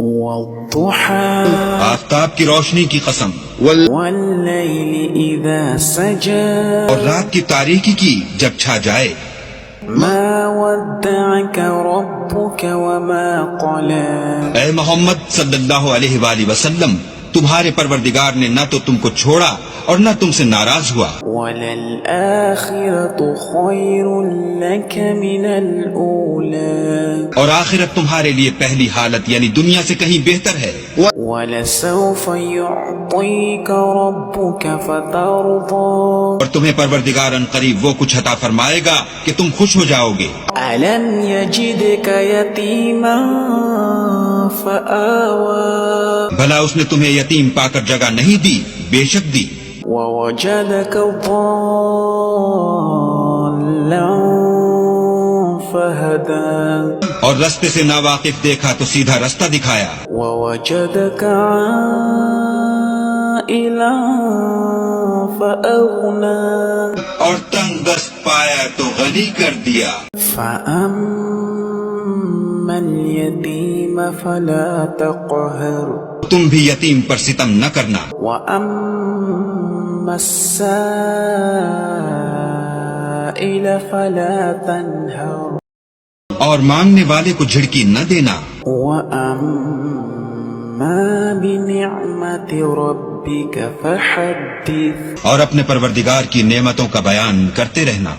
والضحى آفتاب کی روشنی کی قسم، والليل إذا سجى اور رات کی تاریکی کی جب چھا جائے. ما ودعك ربك وما قلى. اے محمد صلی اللہ علیہ وآلہ وسلم، تمہارے پروردگار نے نہ تو تم کو چھوڑا اور نہ تم سے ناراض ہوا. وَلَلْآخِرَةُ خَيْرٌ لَكَ مِنَ الْأُولَى. اور آخرت تمہارے لیے پہلی حالت یعنی دنیا سے کہیں بہتر ہے. وَلَسَوْفَ يُعْطِيكَ رَبُّكَ فَتَرْضَى. اور تمہیں پروردگار ان قریب وہ کچھ عطا فرمائے گا کہ تم خوش ہو جاؤ گے. أَلَمْ يَجِدْكَ يَتِيمًا فَآوَى. بھلا اس نے تمہیں یتیم پا کر جگہ نہیں دی؟ بے شک دی. وَوَجَدَكَ ضَالًّا فَهَدَى. اور رستے سے ناواقف دیکھا تو سیدھا رستہ دکھایا. وَوَجَدَكَ عَائِلًا فَأَغْنَى. اور تنگ دست پایا تو غنی کر دیا. فَأَمَّا الْيَتِيمَ فَلَا تَقْهَرْ. تم بھی یتیم پر ستم نہ کرنا. وَأَمَّا السَّائِلَ فَلَا تَنْهَرْ. اور مانگنے والے کو جھڑکی نہ دینا. وَأَمَّا بِنِعْمَةِ رَبِّكَ فَحَدِّثْ. اور اپنے پروردگار کی نعمتوں کا بیان کرتے رہنا.